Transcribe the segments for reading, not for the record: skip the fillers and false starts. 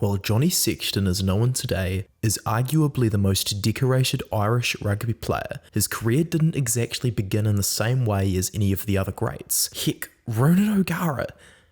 While Johnny Sexton is known today as arguably the most decorated Irish rugby player, his career didn't exactly begin in the same way as any of the other greats. Heck, Ronan O'Gara,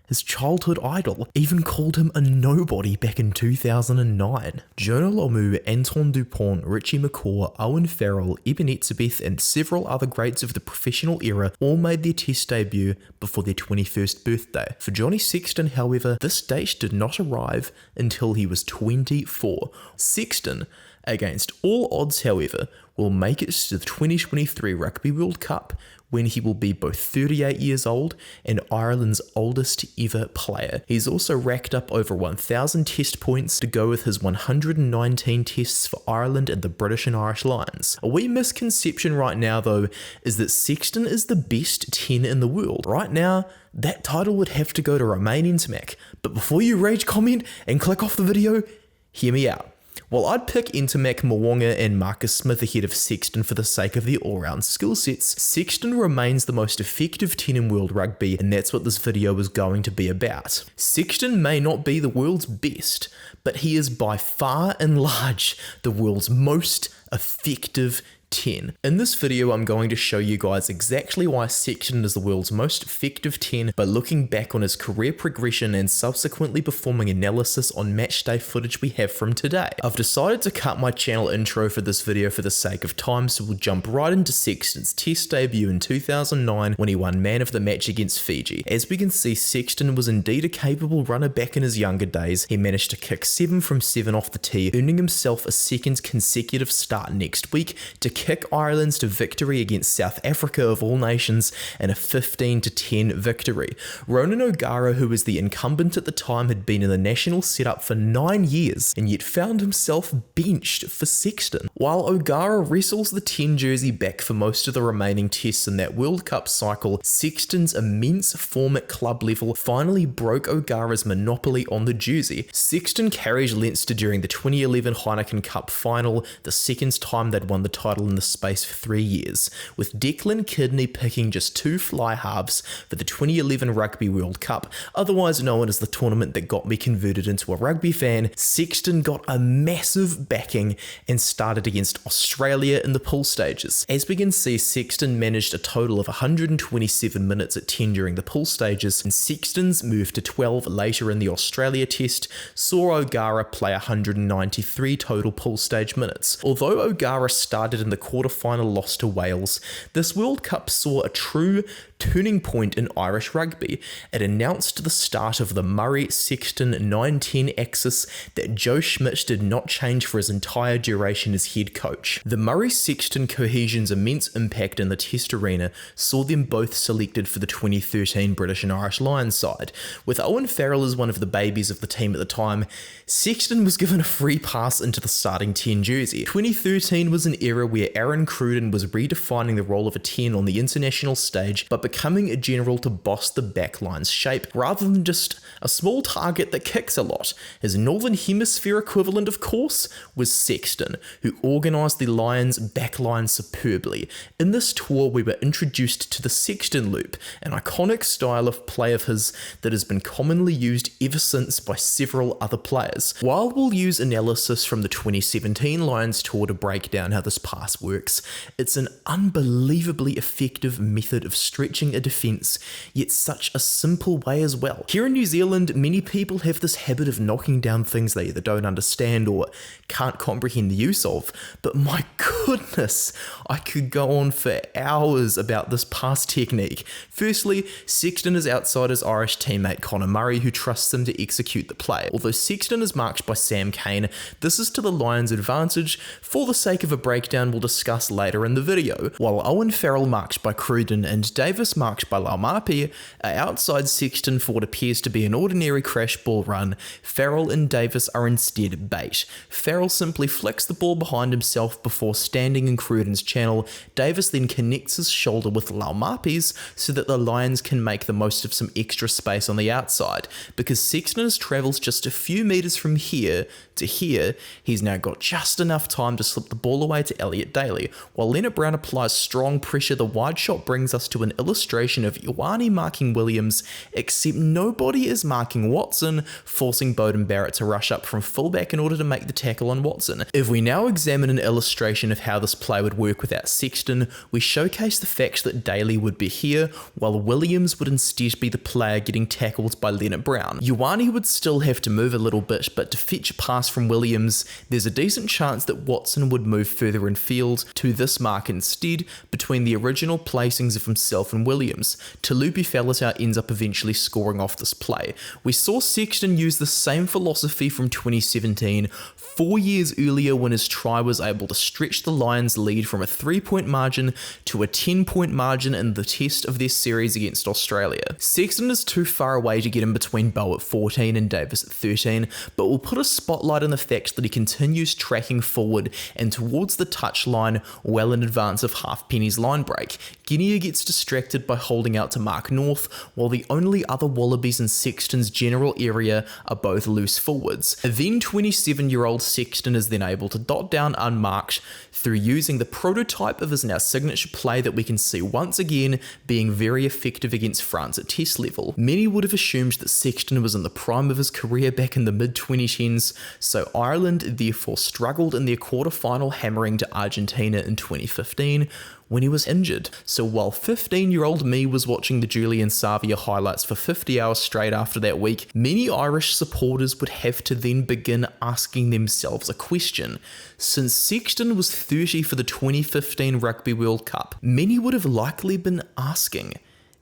his childhood idol, even called him a nobody back in 2009. Jonah Lomu, Anton Dupont, Richie McCaw, Owen Farrell, Eben Etzebeth and several other greats of the professional era all made their test debut before their 21st birthday. For Johnny Sexton, however, this date did not arrive until he was 24. Sexton, against all odds however, will make it to the 2023 Rugby World Cup, when he will be both 38 years old and Ireland's oldest ever player. He's also racked up over 1,000 test points to go with his 119 tests for Ireland and the British and Irish Lions. A wee misconception right now though is that Sexton is the best 10 in the world. Right now, that title would have to go to Romain Ntamack. But before you rage comment and click off the video, hear me out. While I'd pick Ntamack, Mwanga and Marcus Smith ahead of Sexton for the sake of their all-round skill sets, Sexton remains the most effective 10 in world rugby, and that's what this video is going to be about. Sexton may not be the world's best, but he is by far and large the world's most effective 10. In this video, I'm going to show you guys exactly why Sexton is the world's most effective 10 by looking back on his career progression and subsequently performing analysis on matchday footage we have from today. I've decided to cut my channel intro for this video for the sake of time, so we'll jump right into Sexton's test debut in 2009 when he won man of the match against Fiji. As we can see, Sexton was indeed a capable runner back in his younger days. He managed to kick 7 from 7 off the tee, earning himself a second consecutive start next week to kick Ireland to victory against South Africa of all nations in a 15-10 victory. Ronan O'Gara, who was the incumbent at the time, had been in the national setup for 9 years and yet found himself benched for Sexton. While O'Gara wrestles the 10 jersey back for most of the remaining tests in that World Cup cycle, Sexton's immense form at club level finally broke O'Gara's monopoly on the jersey. Sexton carried Leinster during the 2011 Heineken Cup final, the second time they'd won the title in the space for 3 years, with Declan Kidney picking just 2 fly halves for the 2011 Rugby World Cup, otherwise known as the tournament that got me converted into a rugby fan. Sexton got a massive backing and started against Australia in the pool stages. As we can see, Sexton managed a total of 127 minutes at 10 during the pool stages, and Sexton's move to 12 later in the Australia test saw O'Gara play 193 total pool stage minutes. Although O'Gara started in the quarter-final loss to Wales, this World Cup saw a true turning point in Irish rugby. It announced the start of the Murray-Sexton 9-10 axis that Joe Schmidt did not change for his entire duration as head coach. The Murray-Sexton cohesion's immense impact in the test arena saw them both selected for the 2013 British and Irish Lions side. With Owen Farrell as one of the babies of the team at the time, Sexton was given a free pass into the starting 10 jersey. 2013 was an era where Aaron Cruden was redefining the role of a 10 on the international stage, but becoming a general to boss the backline's shape, rather than just a small target that kicks a lot. His Northern Hemisphere equivalent, of course, was Sexton, who organised the Lions' backline superbly. In this tour, we were introduced to the Sexton loop, an iconic style of play of his that has been commonly used ever since by several other players. While we'll use analysis from the 2017 Lions tour to break down how this pass works, it's an unbelievably effective method of stretching a defence, yet such a simple way as well. Here in New Zealand, many people have this habit of knocking down things they either don't understand or can't comprehend the use of, but my goodness, I could go on for hours about this pass technique. Firstly, Sexton is outside his Irish teammate Conor Murray, who trusts him to execute the play. Although Sexton is marked by Sam Cane, this is to the Lions' advantage for the sake of a breakdown we'll discuss later in the video. While Owen Farrell, marked by Cruden, and Davis, marked by Laumape, are outside Sexton for what appears to be an ordinary crash ball run, Farrell and Davis are instead bait. Farrell simply flicks the ball behind himself before standing in Cruden's channel. Davis then connects his shoulder with Laumape's so that the Lions can make the most of some extra space on the outside. Because Sexton travels just a few meters from here to here, he's now got just enough time to slip the ball away to Elliot Daly. While Leonard Brown applies strong pressure, the wide shot brings us to an illustrative illustration of Ioane marking Williams, except nobody is marking Watson, forcing Beauden Barrett to rush up from fullback in order to make the tackle on Watson. If we now examine an illustration of how this play would work without Sexton, we showcase the fact that Daly would be here, while Williams would instead be the player getting tackled by Leonard Brown. Ioane would still have to move a little bit, but to fetch a pass from Williams, there's a decent chance that Watson would move further in field to this mark instead, between the original placings of himself and Williams. Talupi Faletau ends up eventually scoring off this play. We saw Sexton use the same philosophy from 2017, 4 years earlier, when his try was able to stretch the Lions' lead from a 3-point margin to a 10-point margin in the test of their series against Australia. Sexton is too far away to get in between Bow at 14 and Davis at 13, but will put a spotlight on the fact that he continues tracking forward and towards the touchline well in advance of Halfpenny's line break. Guinea gets distracted by holding out to Mark North, while the only other Wallabies in Sexton's general area are both loose forwards. Then 27-year-old Sexton is then able to dot down unmarked through using the prototype of his now signature play that we can see once again being very effective against France at test level. Many would have assumed that Sexton was in the prime of his career back in the mid-2010s, so Ireland therefore struggled in their quarter-final hammering to Argentina in 2015, when he was injured. So while 15-year-old me was watching the Julian Savia highlights for 50 hours straight after that week, many Irish supporters would have to then begin asking themselves a question. Since Sexton was 30 for the 2015 Rugby World Cup, many would have likely been asking,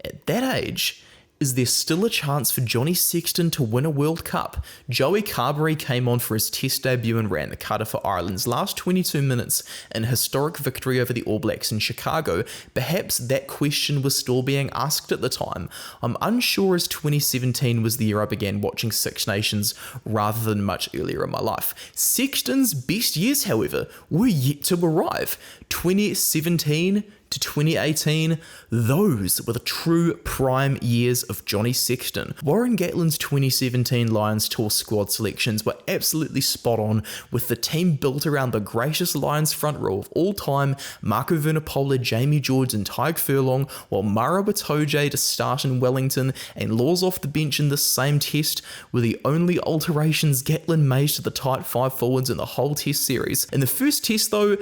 at that age, is there still a chance for Johnny Sexton to win a World Cup? Joey Carberry came on for his test debut and ran the cutter for Ireland's last 22 minutes in a historic victory over the All Blacks in Chicago. Perhaps that question was still being asked at the time. I'm unsure, as 2017 was the year I began watching Six Nations rather than much earlier in my life. Sexton's best years, however, were yet to arrive. 2017 to 2018, those were the true prime years of Johnny Sexton. Warren Gatlin's 2017 Lions tour squad selections were absolutely spot on, with the team built around the greatest Lions front row of all time, Marco Vunipola, Jamie George and Tyke Furlong, while Mara Batoje to start in Wellington and Laws off the bench in this same test were the only alterations Gatlin made to the tight five forwards in the whole test series. In the first test though,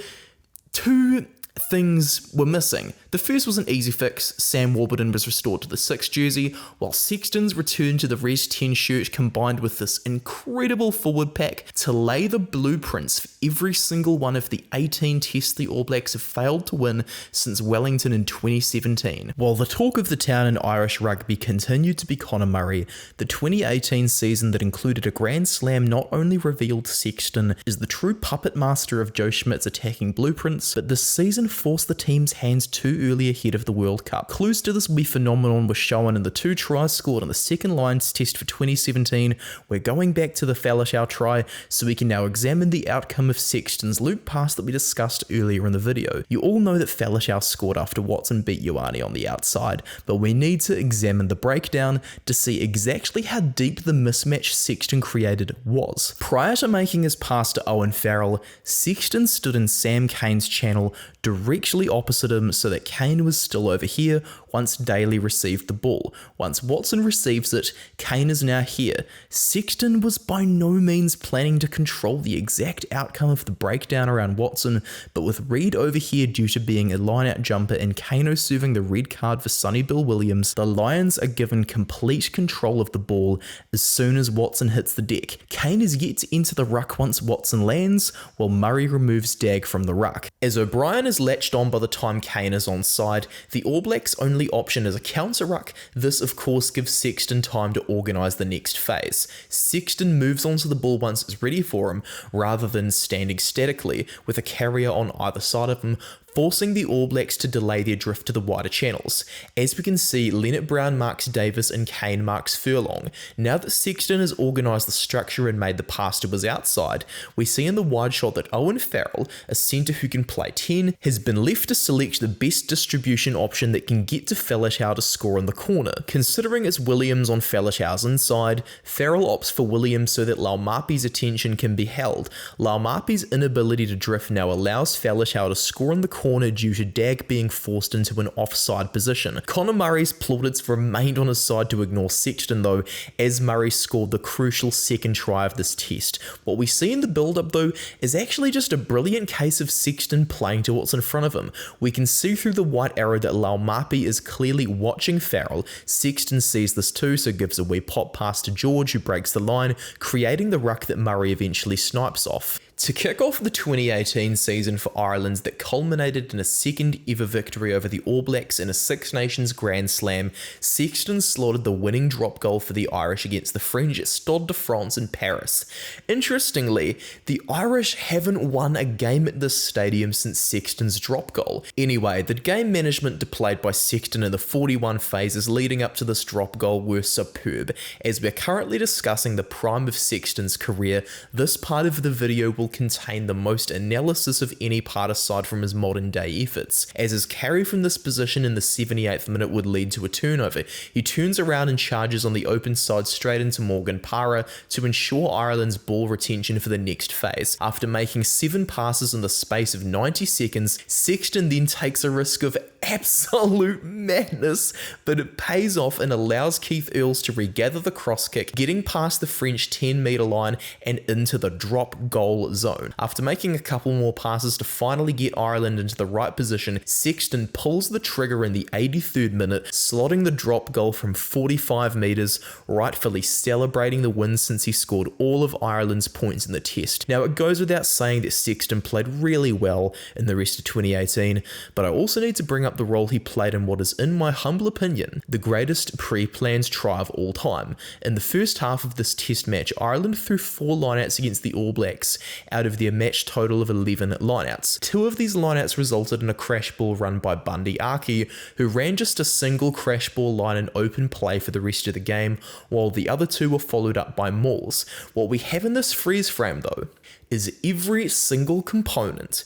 two things were missing. The first was an easy fix. Sam Warburton was restored to the 6 jersey, while Sexton's return to the Res 10 shirt combined with this incredible forward pack to lay the blueprints for every single one of the 18 tests the All Blacks have failed to win since Wellington in 2017. While the talk of the town in Irish rugby continued to be Conor Murray, the 2018 season that included a Grand Slam not only revealed Sexton as the true puppet master of Joe Schmidt's attacking blueprints, but this season forced the team's hands too early ahead of the World Cup. Clues to this wee phenomenon were shown in the 2 tries scored on the second Lions test for 2017. We're going back to the Faletau try, so we can now examine the outcome of Sexton's loop pass that we discussed earlier in the video. You all know that Faletau scored after Watson beat Ioane on the outside, but we need to examine the breakdown to see exactly how deep the mismatch Sexton created was. Prior to making his pass to Owen Farrell, Sexton stood in Sam Cane's channel directly opposite him so that Cane was still over here once Daly received the ball. Once Watson receives it, Cane is now here. Sexton was by no means planning to control the exact outcome of the breakdown around Watson, but with Reid over here due to being a line-out jumper and Kano serving the red card for Sonny Bill Williams, the Lions are given complete control of the ball as soon as Watson hits the deck. Cane is yet to enter the ruck once Watson lands, while Murray removes Dag from the ruck. As O'Brien is latched on by the time Cane is onside, the All Blacks' only option is a counter ruck. This of course gives Sexton time to organise the next phase. Sexton moves onto the ball once it's ready for him, rather than standing statically with a carrier on either side of him, forcing the All Blacks to delay their drift to the wider channels. As we can see, Leonard Brown marks Davis and Cane marks Furlong. Now that Sexton has organised the structure and made the pass to his outside, we see in the wide shot that Owen Farrell, a centre who can play 10, has been left to select the best distribution option that can get to Faletau to score in the corner. Considering it's Williams on Faletau's inside, Farrell opts for Williams so that Laumapi's attention can be held. Laumapi's inability to drift now allows Faletau to score in the corner corner due to Dag being forced into an offside position. Conor Murray's plaudits remained on his side to ignore Sexton though, as Murray scored the crucial second try of this test. What we see in the build-up though is actually just a brilliant case of Sexton playing to what's in front of him. We can see through the white arrow that Laumapi is clearly watching Farrell. Sexton sees this too, so gives a wee pop pass to George, who breaks the line, creating the ruck that Murray eventually snipes off. To kick off the 2018 season for Ireland that culminated in a second ever victory over the All Blacks in a Six Nations Grand Slam, Sexton slotted the winning drop goal for the Irish against the French at Stade de France in Paris. Interestingly, the Irish haven't won a game at this stadium since Sexton's drop goal. Anyway, the game management deployed by Sexton in the 41 phases leading up to this drop goal were superb. As we're currently discussing the prime of Sexton's career, this part of the video will contain the most analysis of any part aside from his modern day efforts, as his carry from this position in the 78th minute would lead to a turnover. He turns around and charges on the open side straight into Morgan Parra to ensure Ireland's ball retention for the next phase. After making 7 passes in the space of 90 seconds, Sexton then takes a risk of absolute madness, but it pays off and allows Keith Earls to regather the cross kick, getting past the French 10-metre line and into the drop goal zone. After making a couple more passes to finally get Ireland into the right position, Sexton pulls the trigger in the 83rd minute, slotting the drop goal from 45 metres, rightfully celebrating the win since he scored all of Ireland's points in the test. Now, it goes without saying that Sexton played really well in the rest of 2018, but I also need to bring up the role he played in what is, in my humble opinion, the greatest pre-planned try of all time. In the first half of this test match, Ireland threw 4 lineouts against the All Blacks out of their match total of 11 lineouts. 2 of these lineouts resulted in a crash ball run by Bundy Aki, who ran just a single crash ball line in open play for the rest of the game, while the other 2 were followed up by mauls. What we have in this freeze frame though is every single component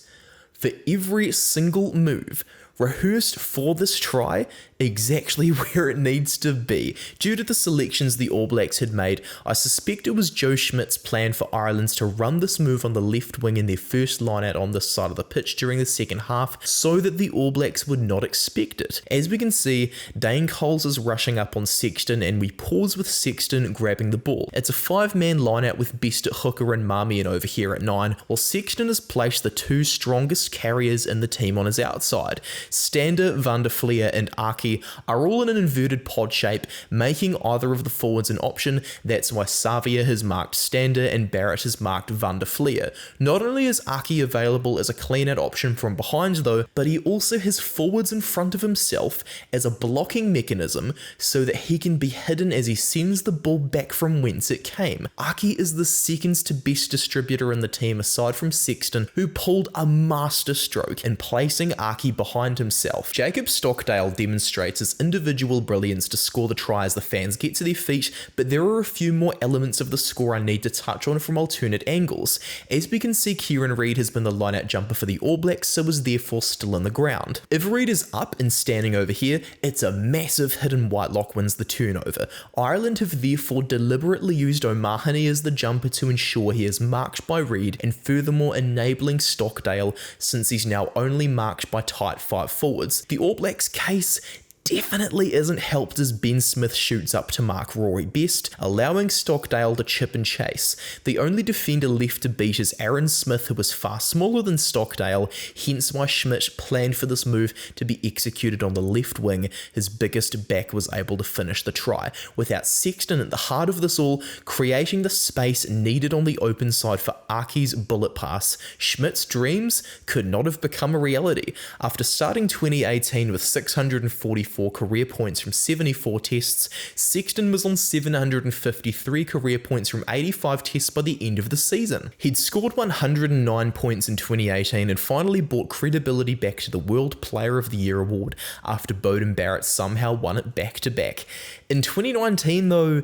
for every single move rehearsed for this try exactly where it needs to be. Due to the selections the All Blacks had made, I suspect it was Joe Schmidt's plan for Ireland to run this move on the left wing in their first line-out on this side of the pitch during the second half, so that the All Blacks would not expect it. As we can see, Dane Coles is rushing up on Sexton, and we pause with Sexton grabbing the ball. It's a 5-man line-out with Best at hooker and Marmion over here at 9, while Sexton has placed the 2 strongest carriers in the team on his outside. Stander, Van der Fleer and Aki are all in an inverted pod shape, making either of the forwards an option. That's why Savia has marked Stander and Barrett has marked Van der Fleer. Not only is Aki available as a clean-out option from behind though, but he also has forwards in front of himself as a blocking mechanism so that he can be hidden as he sends the ball back from whence it came. Aki is the second to best distributor in the team aside from Sexton, who pulled a master stroke in placing Aki behind himself. Jacob Stockdale demonstrates his individual brilliance to score the try as the fans get to their feet, but there are a few more elements of the score I need to touch on from alternate angles. As we can see, Kieran Reid has been the line-out jumper for the All Blacks, so is therefore still in the ground. If Reid is up and standing over here, it's a massive hidden whitelock wins the turnover. Ireland have therefore deliberately used O'Mahony as the jumper to ensure he is marked by Reid, and furthermore enabling Stockdale since he's now only marked by tight 5 forwards. The All Blacks' case definitely isn't helped as Ben Smith shoots up to mark Rory Best, allowing Stockdale to chip and chase. The only defender left to beat is Aaron Smith, who was far smaller than Stockdale, hence why Schmidt planned for this move to be executed on the left wing. His biggest back was able to finish the try, without Sexton at the heart of this all, creating the space needed on the open side for Aki's bullet pass. Schmidt's dreams could not have become a reality. After starting 2018 with 644 career points from 74 tests, Sexton was on 753 career points from 85 tests by the end of the season. He'd scored 109 points in 2018 and finally brought credibility back to the World Player of the Year award after Beauden Barrett somehow won it back-to-back. In 2019 though,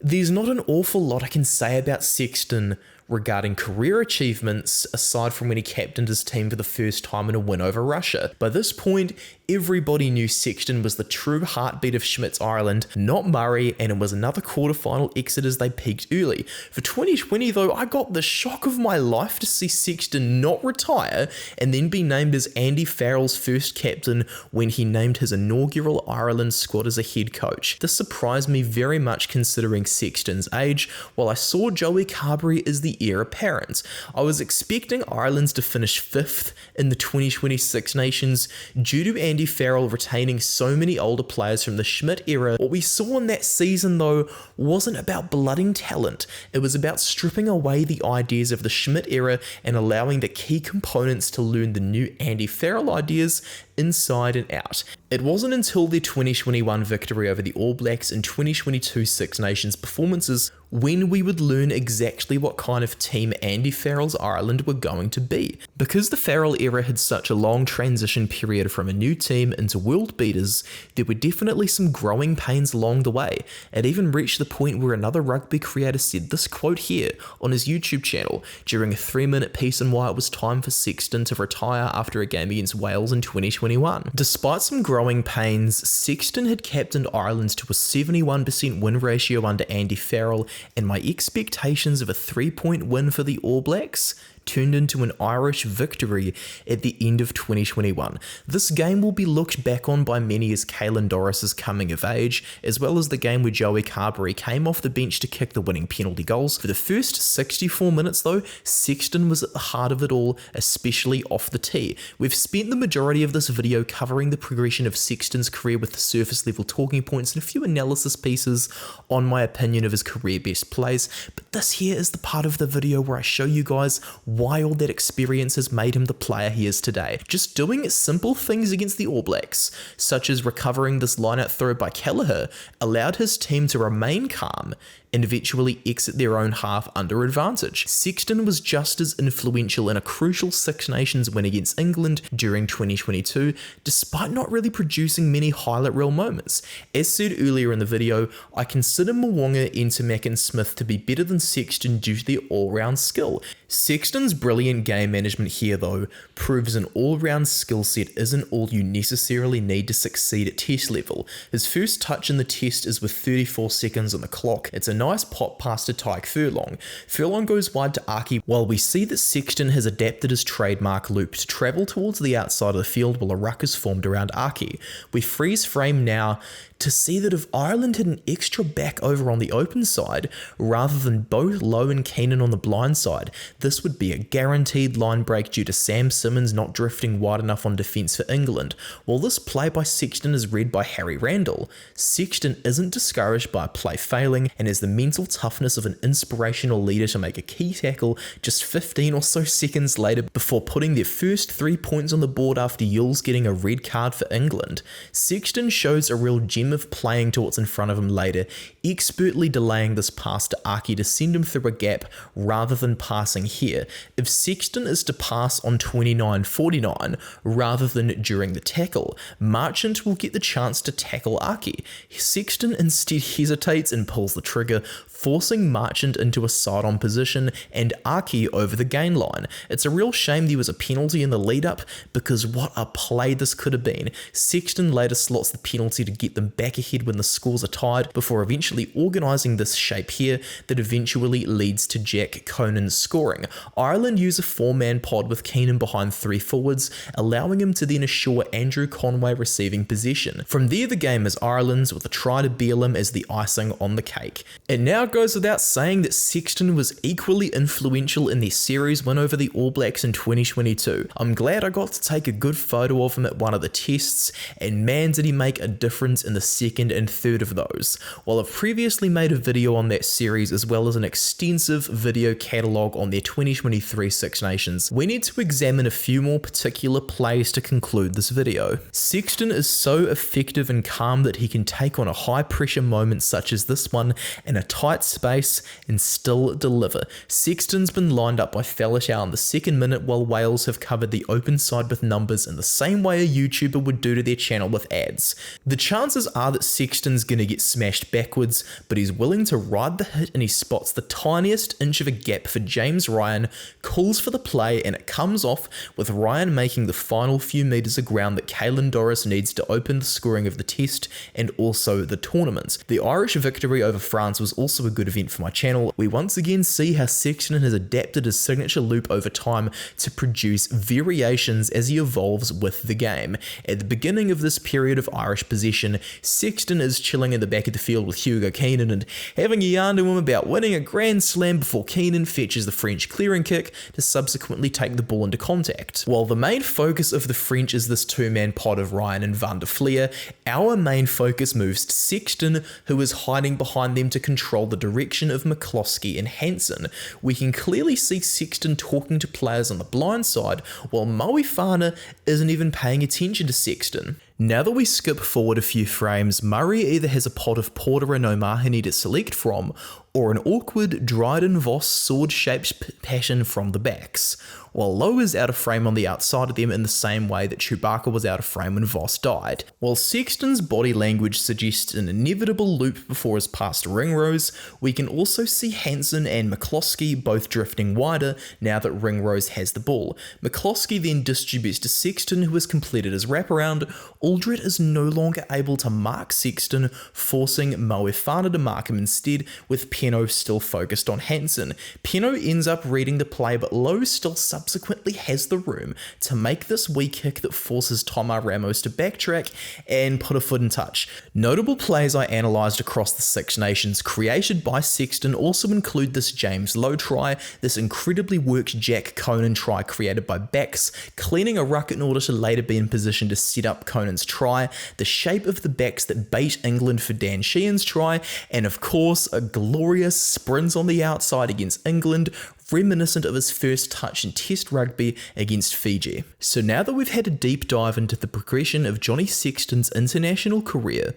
there's not an awful lot I can say about Sexton regarding career achievements aside from when he captained his team for the first time in a win over Russia. By this point, everybody knew Sexton was the true heartbeat of Schmidt's Ireland, not Murray, and it was another quarterfinal exit as they peaked early. For 2020 though, I got the shock of my life to see Sexton not retire and then be named as Andy Farrell's first captain when he named his inaugural Ireland squad as a head coach. This surprised me very much considering Sexton's age, while I saw Joey Carberry as the heir apparent. I was expecting Ireland to finish 5th in the 2020 Six Nations due to Andy Farrell retaining so many older players from the Schmidt era. What we saw in that season though wasn't about blooding talent, it was about stripping away the ideas of the Schmidt era and allowing the key components to learn the new Andy Farrell ideas inside and out. It wasn't until their 2021 victory over the All Blacks and 2022 Six Nations performances when we would learn exactly what kind of team Andy Farrell's Ireland were going to be. Because the Farrell era had such a long transition period from a new team into world beaters, there were definitely some growing pains along the way. It even reached the point where another rugby creator said this quote here on his YouTube channel during a 3-minute piece on why it was time for Sexton to retire after a game against Wales in 2021. Despite some growing pains, Sexton had captained Ireland to a 71% win ratio under Andy Farrell, and my expectations of a 3-point win for the All Blacks turned into an Irish victory at the end of 2021. This game will be looked back on by many as Caelan Doris's coming of age, as well as the game where Joey Carberry came off the bench to kick the winning penalty goals. For the first 64 minutes though, Sexton was at the heart of it all, especially off the tee. We've spent the majority of this video covering the progression of Sexton's career with the surface level talking points and a few analysis pieces on my opinion of his career best plays, but this here is the part of the video where I show you guys why all that experience has made him the player he is today. Just doing simple things against the All Blacks, such as recovering this line-out throw by Kelleher, allowed his team to remain calm and eventually exit their own half under advantage. Sexton was just as influential in a crucial Six Nations win against England during 2022, despite not really producing many highlight reel moments. As said earlier in the video, I consider Mwanga, Intermac and Smith to be better than Sexton due to their all-round skill. Sexton's brilliant game management here though proves an all-round skill set isn't all you necessarily need to succeed at test level. His first touch in the test is with 34 seconds on the clock. It's a nice pop pass to Tyke Furlong. Furlong goes wide to Aki, while we see that Sexton has adapted his trademark loop to travel towards the outside of the field while a ruck is formed around Aki. We freeze frame now to see that if Ireland had an extra back over on the open side, rather than both Lowe and Keenan on the blind side, this would be a guaranteed line break due to Sam Simmons not drifting wide enough on defence for England. While this play by Sexton is read by Harry Randall, Sexton isn't discouraged by a play failing and has the mental toughness of an inspirational leader to make a key tackle just 15 or so seconds later before putting their first 3 points on the board after Yules getting a red card for England. Sexton shows a real gem of playing to what's in front of him later, expertly delaying this pass to Aki to send him through a gap rather than passing here. If Sexton is to pass on 29-49 rather than during the tackle, Marchant will get the chance to tackle Aki. Sexton instead hesitates and pulls the trigger, forcing Marchant into a side-on position and Aki over the gain line. It's a real shame there was a penalty in the lead-up, because what a play this could have been. Sexton later slots the penalty to get them back ahead when the scores are tied, before eventually organising this shape here that eventually leads to Jack Conan's scoring. Ireland use a 4-man pod with Keenan behind 3 forwards, allowing him to then assure Andrew Conway receiving possession. From there the game is Ireland's, with a try to Bielam as the icing on the cake. It now goes without saying that Sexton was equally influential in their series win over the All Blacks in 2022. I'm glad I got to take a good photo of him at one of the tests, and man did he make a difference in the second and third of those. While I've previously made a video on that series as well as an extensive video catalogue on their 2023 Six Nations, we need to examine a few more particular plays to conclude this video. Sexton is so effective and calm that he can take on a high pressure moment such as this one and in a tight space and still deliver. Sexton's been lined up by Faletau in the second minute while Wales have covered the open side with numbers in the same way a YouTuber would do to their channel with ads. The chances are that Sexton's going to get smashed backwards, but he's willing to ride the hit and he spots the tiniest inch of a gap for James Ryan, calls for the play, and it comes off with Ryan making the final few metres of ground that Caelan Doris needs to open the scoring of the test and also the tournament. The Irish victory over France was also a good event for my channel. We once again see how Sexton has adapted his signature loop over time to produce variations as he evolves with the game. At the beginning of this period of Irish possession, Sexton is chilling in the back of the field with Hugo Keenan and having a yarn to him about winning a grand slam before Keenan fetches the French clearing kick to subsequently take the ball into contact. While the main focus of the French is this two-man pod of Ryan and Van der Fleer, our main focus moves to Sexton, who is hiding behind them to control the direction of McCloskey and Hansen. We can clearly see Sexton talking to players on the blind side, while Moefana isn't even paying attention to Sexton. Now that we skip forward a few frames, Murray either has a pod of Porter and O'Mahony to select from, or an awkward Dryden Voss sword-shaped pattern from the backs, while Lowe is out of frame on the outside of them in the same way that Chewbacca was out of frame when Voss died. While Sexton's body language suggests an inevitable loop before his past Ringrose, we can also see Hansen and McCloskey both drifting wider now that Ringrose has the ball. McCloskey then distributes to Sexton, who has completed his wraparound. Aldred is no longer able to mark Sexton, forcing Moefana to mark him instead, with Peno still focused on Hansen. Peno ends up reading the play, but Lowe still subsequently has the room to make this wee kick that forces Tomar Ramos to backtrack and put a foot in touch. Notable plays I analysed across the Six Nations created by Sexton also include this James Lowe try, this incredibly worked Jack Conan try created by Bax, cleaning a ruck in order to later be in position to set up Conan's try, the shape of the backs that bait England for Dan Sheehan's try, and of course a glorious sprint on the outside against England, reminiscent of his first touch in Test rugby against Fiji. So now that we've had a deep dive into the progression of Johnny Sexton's international career,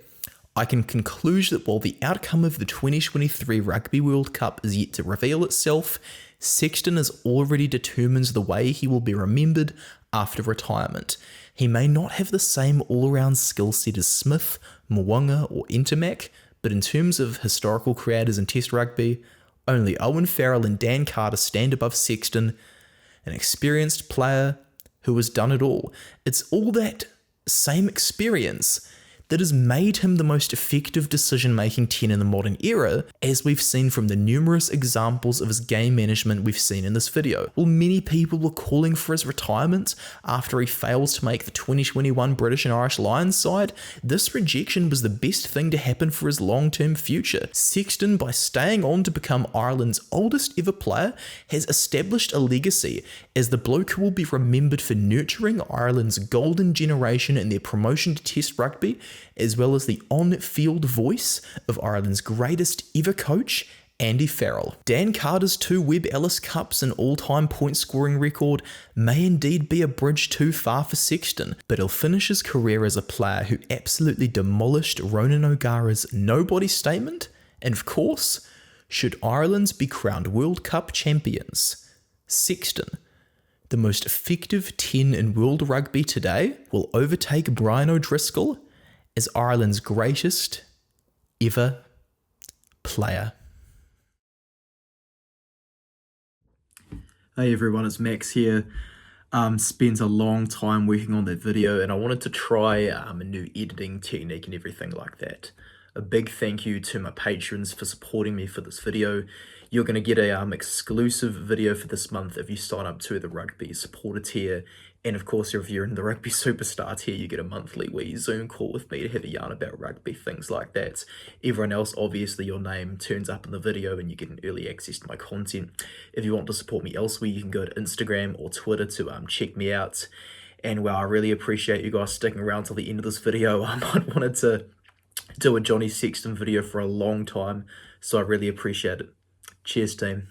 I can conclude that while the outcome of the 2023 Rugby World Cup is yet to reveal itself, Sexton has already determined the way he will be remembered after retirement. He may not have the same all-round skill set as Smith, Mwanga or Intermac, but in terms of historical creators in Test rugby, only Owen Farrell and Dan Carter stand above Sexton, an experienced player who has done it all. It's all that same experience that has made him the most effective decision-making 10 in the modern era, as we've seen from the numerous examples of his game management we've seen in this video. While many people were calling for his retirement after he fails to make the 2021 British and Irish Lions side, this rejection was the best thing to happen for his long-term future. Sexton, by staying on to become Ireland's oldest ever player, has established a legacy as the bloke who will be remembered for nurturing Ireland's golden generation in their promotion to Test rugby, as well as the on-field voice of Ireland's greatest ever coach, Andy Farrell. Dan Carter's 2 Webb Ellis Cups and all-time point-scoring record may indeed be a bridge too far for Sexton, but he'll finish his career as a player who absolutely demolished Ronan O'Gara's nobody statement, and of course, should Ireland be crowned World Cup champions, Sexton, the most effective 10 in world rugby today, will overtake Brian O'Driscoll as Ireland's greatest ever player. Hey everyone, it's Max here. Spent a long time working on that video and I wanted to try a new editing technique and everything like that. A big thank you to my patrons for supporting me for this video. You're going to get a exclusive video for this month if you sign up to the Rugby Supporter tier. And of course, if you're in the Rugby Superstar tier, you get a monthly wee Zoom call with me to have a yarn about rugby, things like that. Everyone else, obviously, your name turns up in the video and you get an early access to my content. If you want to support me elsewhere, you can go to Instagram or Twitter to check me out. And well, I really appreciate you guys sticking around till the end of this video. I wanted to do a Johnny Sexton video for a long time, so I really appreciate it. Cheers, team.